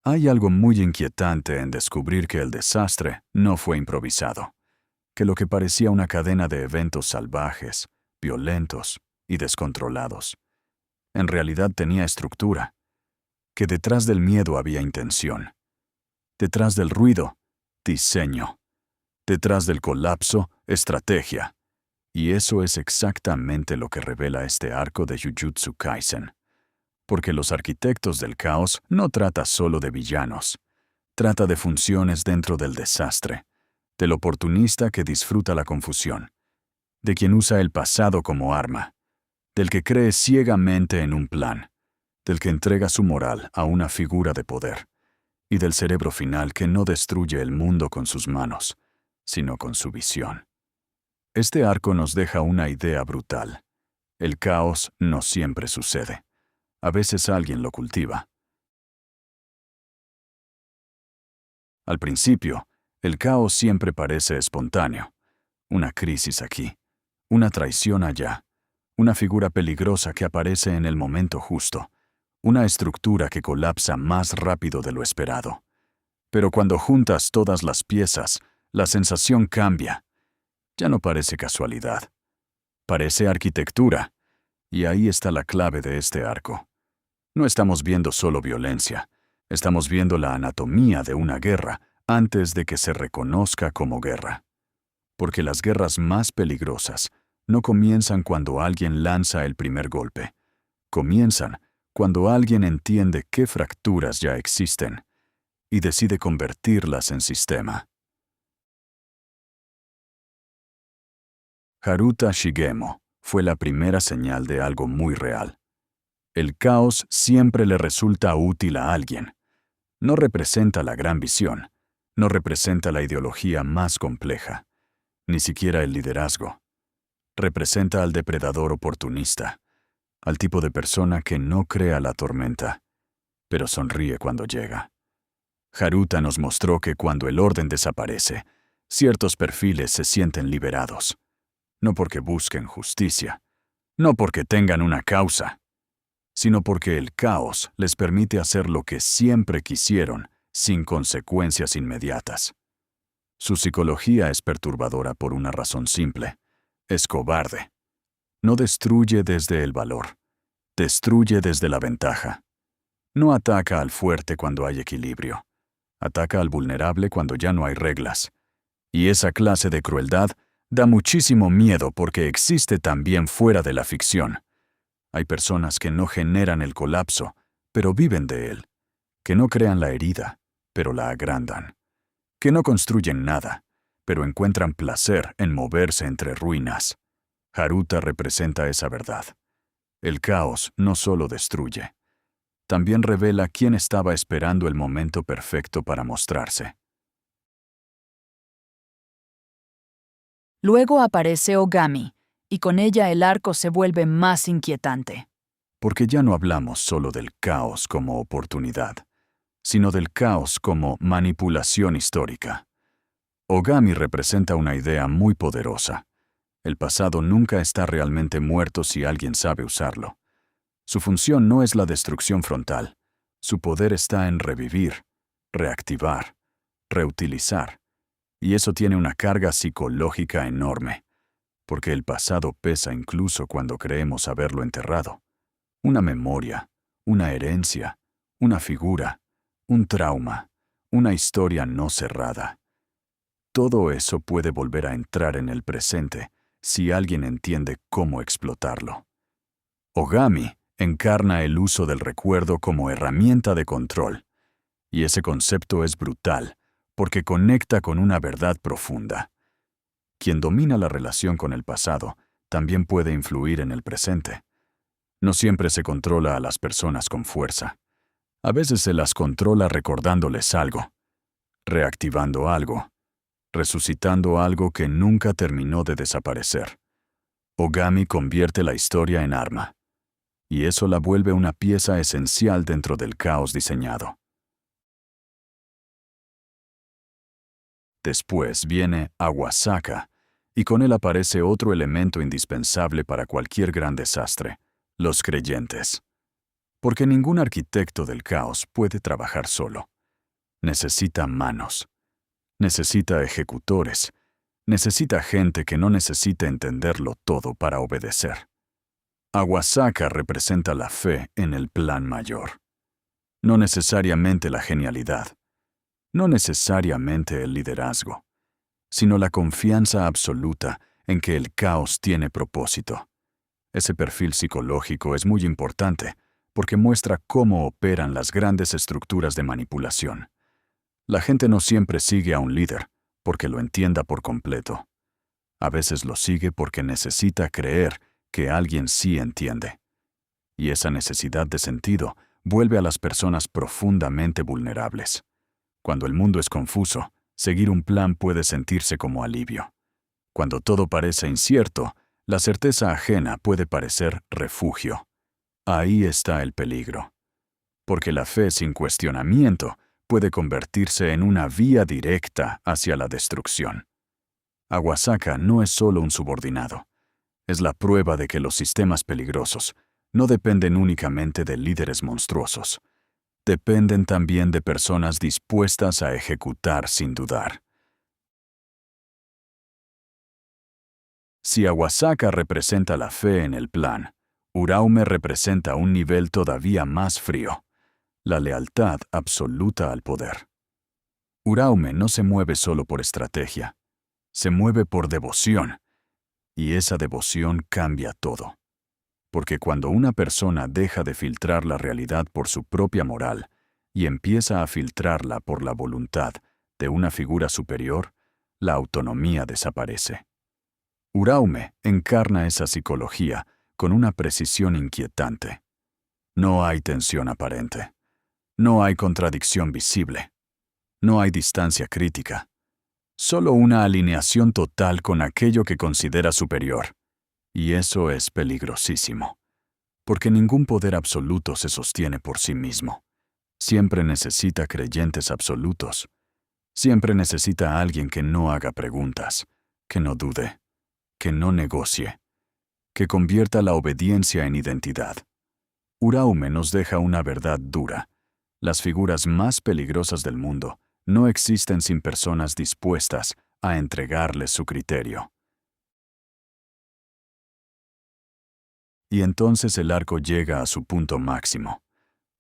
Hay algo muy inquietante en descubrir que el desastre no fue improvisado, que lo que parecía una cadena de eventos salvajes, violentos y descontrolados, en realidad tenía estructura, que detrás del miedo había intención, detrás del ruido, diseño, detrás del colapso, estrategia. Y eso es exactamente lo que revela este arco de Jujutsu Kaisen. Porque los arquitectos del caos no trata solo de villanos, trata de funciones dentro del desastre, del oportunista que disfruta la confusión, de quien usa el pasado como arma, del que cree ciegamente en un plan, del que entrega su moral a una figura de poder, y del cerebro final que no destruye el mundo con sus manos, sino con su visión. Este arco nos deja una idea brutal. El caos no siempre sucede. A veces alguien lo cultiva. Al principio, el caos siempre parece espontáneo. Una crisis aquí, una traición allá, una figura peligrosa que aparece en el momento justo, una estructura que colapsa más rápido de lo esperado. Pero cuando juntas todas las piezas, la sensación cambia. Ya no parece casualidad. Parece arquitectura. Y ahí está la clave de este arco. No estamos viendo solo violencia. Estamos viendo la anatomía de una guerra antes de que se reconozca como guerra. Porque las guerras más peligrosas no comienzan cuando alguien lanza el primer golpe. Comienzan cuando alguien entiende qué fracturas ya existen y decide convertirlas en sistema. Haruta Shigemo fue la primera señal de algo muy real. El caos siempre le resulta útil a alguien. No representa la gran visión, no representa la ideología más compleja, ni siquiera el liderazgo. Representa al depredador oportunista, al tipo de persona que no crea la tormenta, pero sonríe cuando llega. Haruta nos mostró que cuando el orden desaparece, ciertos perfiles se sienten liberados. No porque busquen justicia, no porque tengan una causa, sino porque el caos les permite hacer lo que siempre quisieron sin consecuencias inmediatas. Su psicología es perturbadora por una razón simple. Es cobarde. No destruye desde el valor, destruye desde la ventaja. No ataca al fuerte cuando hay equilibrio. Ataca al vulnerable cuando ya no hay reglas. Y esa clase de crueldad da muchísimo miedo porque existe también fuera de la ficción. Hay personas que no generan el colapso, pero viven de él. Que no crean la herida, pero la agrandan. Que no construyen nada, pero encuentran placer en moverse entre ruinas. Haruta representa esa verdad. El caos no solo destruye, también revela quién estaba esperando el momento perfecto para mostrarse. Luego aparece Ogami, y con ella el arco se vuelve más inquietante. Porque ya no hablamos solo del caos como oportunidad, sino del caos como manipulación histórica. Ogami representa una idea muy poderosa. El pasado nunca está realmente muerto si alguien sabe usarlo. Su función no es la destrucción frontal. Su poder está en revivir, reactivar, reutilizar. Y eso tiene una carga psicológica enorme, porque el pasado pesa incluso cuando creemos haberlo enterrado. Una memoria, una herencia, una figura, un trauma, una historia no cerrada. Todo eso puede volver a entrar en el presente si alguien entiende cómo explotarlo. Ogami encarna el uso del recuerdo como herramienta de control, y ese concepto es brutal porque conecta con una verdad profunda. Quien domina la relación con el pasado también puede influir en el presente. No siempre se controla a las personas con fuerza. A veces se las controla recordándoles algo, reactivando algo, resucitando algo que nunca terminó de desaparecer. Ogami convierte la historia en arma, y eso la vuelve una pieza esencial dentro del caos diseñado. Después viene Awasaka, y con él aparece otro elemento indispensable para cualquier gran desastre: los creyentes. Porque ningún arquitecto del caos puede trabajar solo. Necesita manos. Necesita ejecutores. Necesita gente que no necesite entenderlo todo para obedecer. Awasaka representa la fe en el plan mayor. No necesariamente la genialidad. No necesariamente el liderazgo, sino la confianza absoluta en que el caos tiene propósito. Ese perfil psicológico es muy importante porque muestra cómo operan las grandes estructuras de manipulación. La gente no siempre sigue a un líder porque lo entienda por completo. A veces lo sigue porque necesita creer que alguien sí entiende. Y esa necesidad de sentido vuelve a las personas profundamente vulnerables. Cuando el mundo es confuso, seguir un plan puede sentirse como alivio. Cuando todo parece incierto, la certeza ajena puede parecer refugio. Ahí está el peligro. Porque la fe sin cuestionamiento puede convertirse en una vía directa hacia la destrucción. Awasaka no es solo un subordinado. Es la prueba de que los sistemas peligrosos no dependen únicamente de líderes monstruosos. Dependen también de personas dispuestas a ejecutar sin dudar. Si Awasaka representa la fe en el plan, Uraume representa un nivel todavía más frío, la lealtad absoluta al poder. Uraume no se mueve solo por estrategia, se mueve por devoción, y esa devoción cambia todo. Porque cuando una persona deja de filtrar la realidad por su propia moral y empieza a filtrarla por la voluntad de una figura superior, la autonomía desaparece. Uraume encarna esa psicología con una precisión inquietante. No hay tensión aparente. No hay contradicción visible. No hay distancia crítica. Solo una alineación total con aquello que considera superior. Y eso es peligrosísimo. Porque ningún poder absoluto se sostiene por sí mismo. Siempre necesita creyentes absolutos. Siempre necesita a alguien que no haga preguntas, que no dude, que no negocie, que convierta la obediencia en identidad. Uraume nos deja una verdad dura. Las figuras más peligrosas del mundo no existen sin personas dispuestas a entregarles su criterio. Y entonces el arco llega a su punto máximo,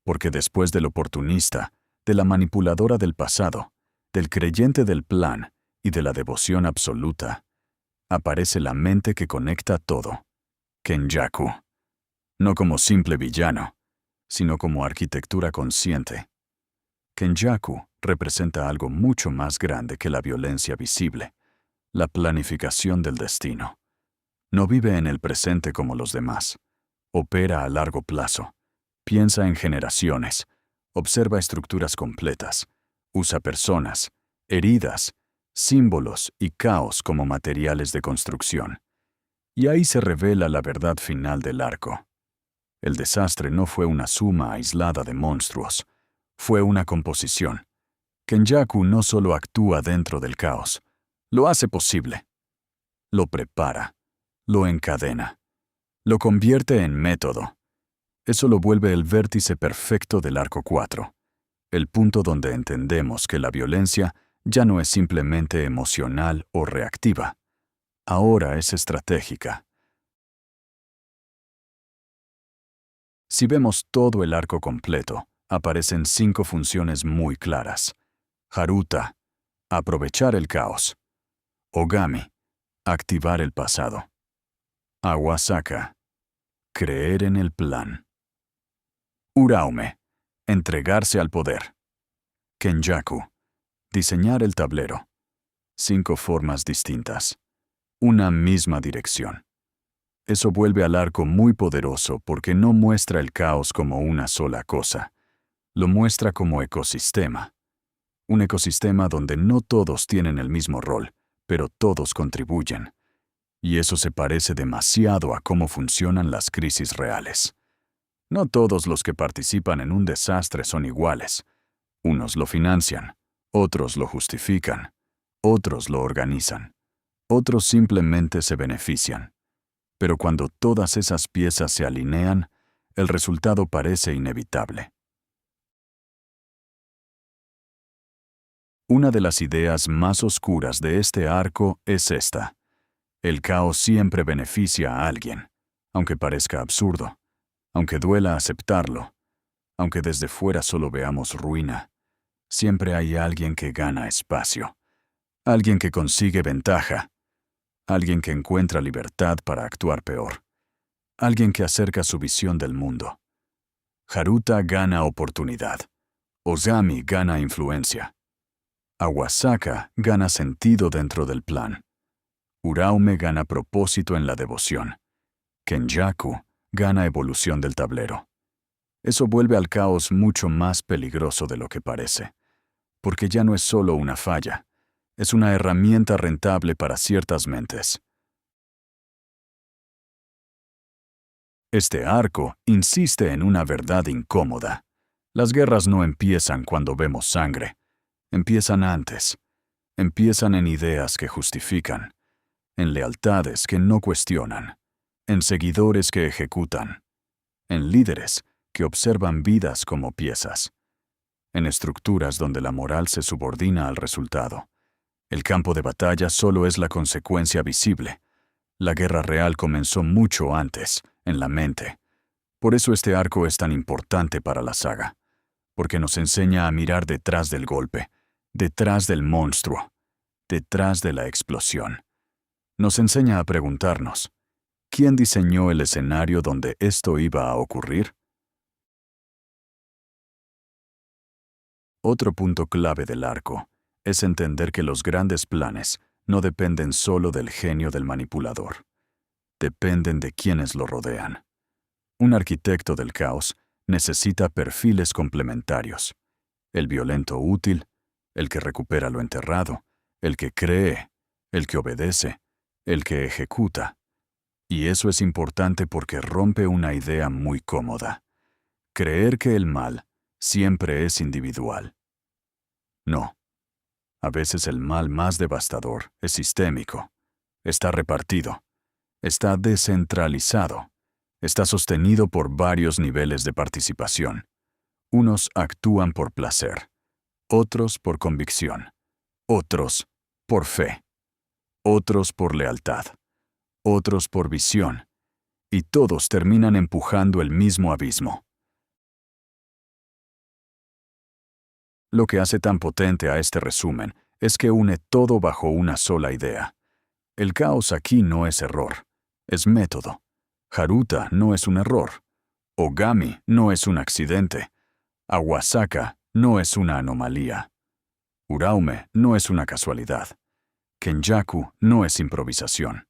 porque después del oportunista, de la manipuladora del pasado, del creyente del plan y de la devoción absoluta, aparece la mente que conecta todo, Kenjaku, no como simple villano, sino como arquitectura consciente. Kenjaku representa algo mucho más grande que la violencia visible, la planificación del destino. No vive en el presente como los demás. Opera a largo plazo. Piensa en generaciones. Observa estructuras completas. Usa personas, heridas, símbolos y caos como materiales de construcción. Y ahí se revela la verdad final del arco. El desastre no fue una suma aislada de monstruos. Fue una composición. Kenjaku no solo actúa dentro del caos. Lo hace posible. Lo prepara. Lo encadena. Lo convierte en método. Eso lo vuelve el vértice perfecto del arco 4, el punto donde entendemos que la violencia ya no es simplemente emocional o reactiva. Ahora es estratégica. Si vemos todo el arco completo, aparecen 5 funciones muy claras. Haruta, aprovechar el caos. Ogami, activar el pasado. Awasaka, creer en el plan. Uraume, entregarse al poder. Kenjaku, diseñar el tablero. 5 formas distintas. Una misma dirección. Eso vuelve al arco muy poderoso porque no muestra el caos como una sola cosa. Lo muestra como ecosistema. Un ecosistema donde no todos tienen el mismo rol, pero todos contribuyen. Y eso se parece demasiado a cómo funcionan las crisis reales. No todos los que participan en un desastre son iguales. Unos lo financian, otros lo justifican, otros lo organizan, otros simplemente se benefician. Pero cuando todas esas piezas se alinean, el resultado parece inevitable. Una de las ideas más oscuras de este arco es esta. El caos siempre beneficia a alguien, aunque parezca absurdo, aunque duela aceptarlo, aunque desde fuera solo veamos ruina. Siempre hay alguien que gana espacio, alguien que consigue ventaja, alguien que encuentra libertad para actuar peor, alguien que acerca su visión del mundo. Haruta gana oportunidad, Ozami gana influencia, Awasaka gana sentido dentro del plan, Uraume gana propósito en la devoción, Kenjaku gana evolución del tablero. Eso vuelve al caos mucho más peligroso de lo que parece, porque ya no es solo una falla, es una herramienta rentable para ciertas mentes. Este arco insiste en una verdad incómoda. Las guerras no empiezan cuando vemos sangre, empiezan antes. Empiezan en ideas que justifican, en lealtades que no cuestionan, en seguidores que ejecutan, en líderes que observan vidas como piezas, en estructuras donde la moral se subordina al resultado. El campo de batalla solo es la consecuencia visible. La guerra real comenzó mucho antes, en la mente. Por eso este arco es tan importante para la saga, porque nos enseña a mirar detrás del golpe, detrás del monstruo, detrás de la explosión. Nos enseña a preguntarnos, ¿quién diseñó el escenario donde esto iba a ocurrir? Otro punto clave del arco es entender que los grandes planes no dependen solo del genio del manipulador. Dependen de quienes lo rodean. Un arquitecto del caos necesita perfiles complementarios. El violento útil, el que recupera lo enterrado, el que cree, el que obedece, el que ejecuta. Y eso es importante porque rompe una idea muy cómoda. Creer que el mal siempre es individual. No. A veces el mal más devastador es sistémico. Está repartido. Está descentralizado. Está sostenido por varios niveles de participación. Unos actúan por placer, otros por convicción, otros por fe, otros por lealtad, otros por visión, y todos terminan empujando el mismo abismo. Lo que hace tan potente a este resumen es que une todo bajo una sola idea. El caos aquí no es error, es método. Haruta no es un error. Ogami no es un accidente. Awasaka no es una anomalía. Uraume no es una casualidad. Kenjaku no es improvisación.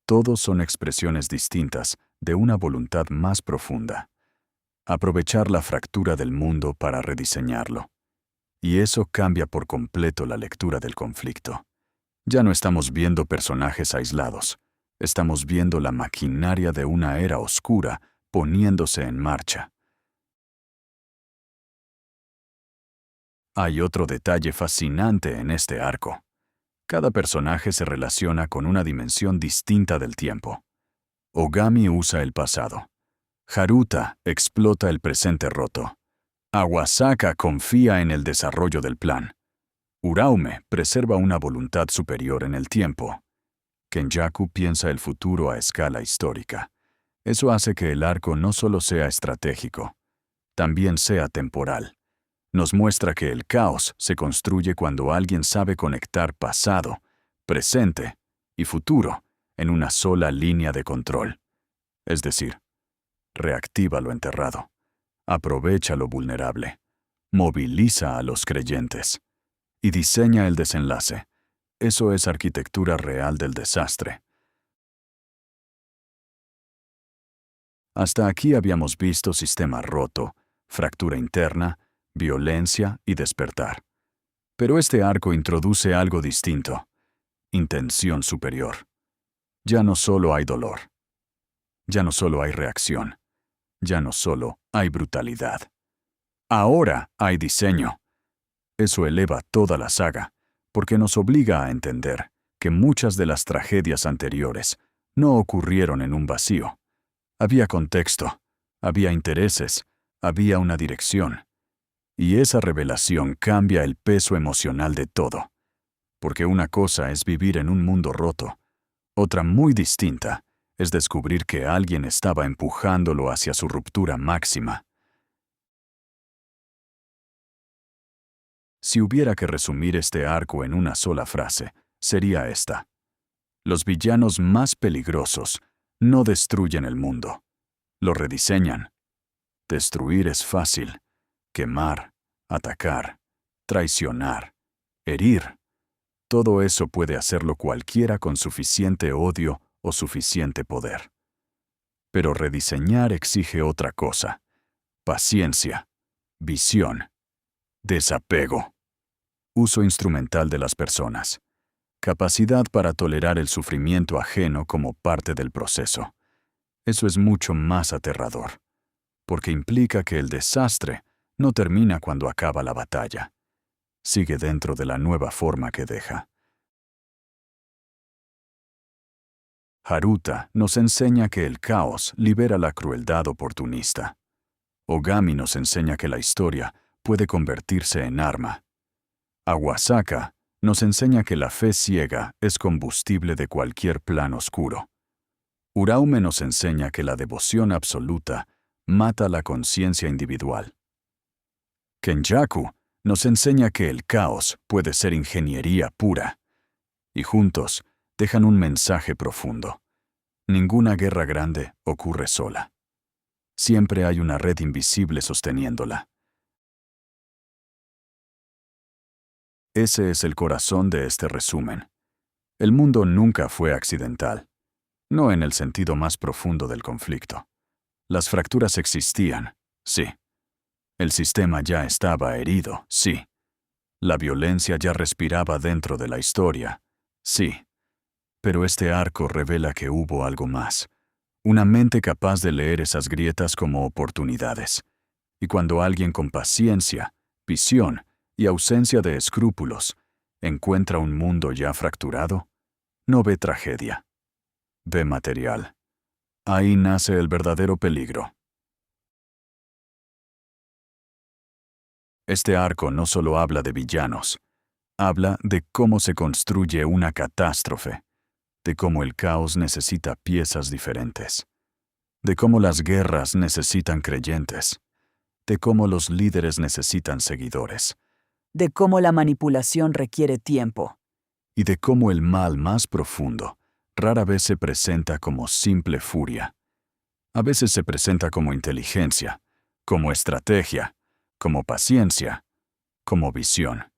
Todos son expresiones distintas de una voluntad más profunda. Aprovechar la fractura del mundo para rediseñarlo. Y eso cambia por completo la lectura del conflicto. Ya no estamos viendo personajes aislados. Estamos viendo la maquinaria de una era oscura poniéndose en marcha. Hay otro detalle fascinante en este arco. Cada personaje se relaciona con una dimensión distinta del tiempo. Ogami usa el pasado. Haruta explota el presente roto. Awasaka confía en el desarrollo del plan. Uraume preserva una voluntad superior en el tiempo. Kenjaku piensa el futuro a escala histórica. Eso hace que el arco no solo sea estratégico, también sea temporal. Nos muestra que el caos se construye cuando alguien sabe conectar pasado, presente y futuro en una sola línea de control. Es decir, reactiva lo enterrado, aprovecha lo vulnerable, moviliza a los creyentes y diseña el desenlace. Eso es arquitectura real del desastre. Hasta aquí habíamos visto sistema roto, fractura interna, violencia y despertar. Pero este arco introduce algo distinto: intención superior. Ya no solo hay dolor. Ya no solo hay reacción. Ya no solo hay brutalidad. Ahora hay diseño. Eso eleva toda la saga, porque nos obliga a entender que muchas de las tragedias anteriores no ocurrieron en un vacío. Había contexto, había intereses, había una dirección. Y esa revelación cambia el peso emocional de todo. Porque una cosa es vivir en un mundo roto, otra muy distinta es descubrir que alguien estaba empujándolo hacia su ruptura máxima. Si hubiera que resumir este arco en una sola frase, sería esta. Los villanos más peligrosos no destruyen el mundo, lo rediseñan. Destruir es fácil. Quemar, atacar, traicionar, herir. Todo eso puede hacerlo cualquiera con suficiente odio o suficiente poder. Pero rediseñar exige otra cosa. Paciencia, visión, desapego, uso instrumental de las personas, capacidad para tolerar el sufrimiento ajeno como parte del proceso. Eso es mucho más aterrador, porque implica que el desastre no termina cuando acaba la batalla. Sigue dentro de la nueva forma que deja. Haruta nos enseña que el caos libera la crueldad oportunista. Ogami nos enseña que la historia puede convertirse en arma. Awasaka nos enseña que la fe ciega es combustible de cualquier plan oscuro. Uraume nos enseña que la devoción absoluta mata la conciencia individual. Kenjaku nos enseña que el caos puede ser ingeniería pura. Y juntos dejan un mensaje profundo. Ninguna guerra grande ocurre sola. Siempre hay una red invisible sosteniéndola. Ese es el corazón de este resumen. El mundo nunca fue accidental, no en el sentido más profundo del conflicto. Las fracturas existían, sí. El sistema ya estaba herido, sí. La violencia ya respiraba dentro de la historia, sí. Pero este arco revela que hubo algo más. Una mente capaz de leer esas grietas como oportunidades. Y cuando alguien con paciencia, visión y ausencia de escrúpulos encuentra un mundo ya fracturado, no ve tragedia. Ve material. Ahí nace el verdadero peligro. Este arco no solo habla de villanos, habla de cómo se construye una catástrofe, de cómo el caos necesita piezas diferentes, de cómo las guerras necesitan creyentes, de cómo los líderes necesitan seguidores, De cómo la manipulación requiere tiempo. y de cómo el mal más profundo rara vez se presenta como simple furia. A veces se presenta como inteligencia, como estrategia, como paciencia, como visión.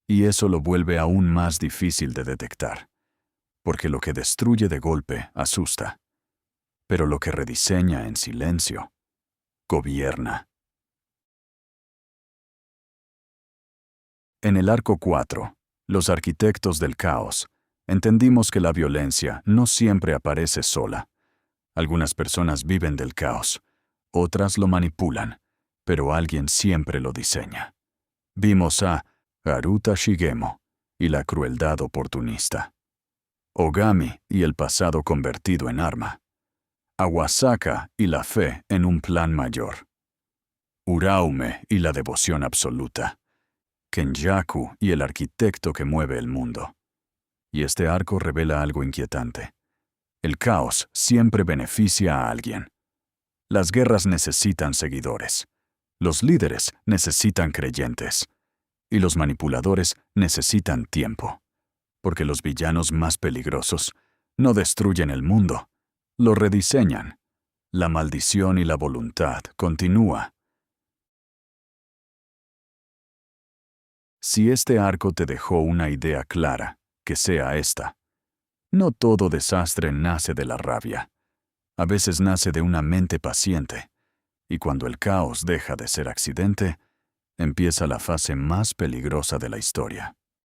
Y eso lo vuelve aún más difícil de detectar, porque lo que destruye de golpe asusta, pero lo que rediseña en silencio, gobierna. En el arco 4, los arquitectos del caos, entendimos que la violencia no siempre aparece sola. Algunas personas viven del caos, otras lo manipulan, pero alguien siempre lo diseña. Vimos a Haruta Shigemo y la crueldad oportunista. Ogami y el pasado convertido en arma. Awasaka y la fe en un plan mayor. Uraume y la devoción absoluta. Kenjaku y el arquitecto que mueve el mundo. Y este arco revela algo inquietante. El caos siempre beneficia a alguien. Las guerras necesitan seguidores. Los líderes necesitan creyentes. Y los manipuladores necesitan tiempo. Porque los villanos más peligrosos no destruyen el mundo, lo rediseñan. La maldición y la voluntad continúa. Si este arco te dejó una idea clara, que sea esta. No todo desastre nace de la rabia. A veces nace de una mente paciente. Y cuando el caos deja de ser accidente, empieza la fase más peligrosa de la historia.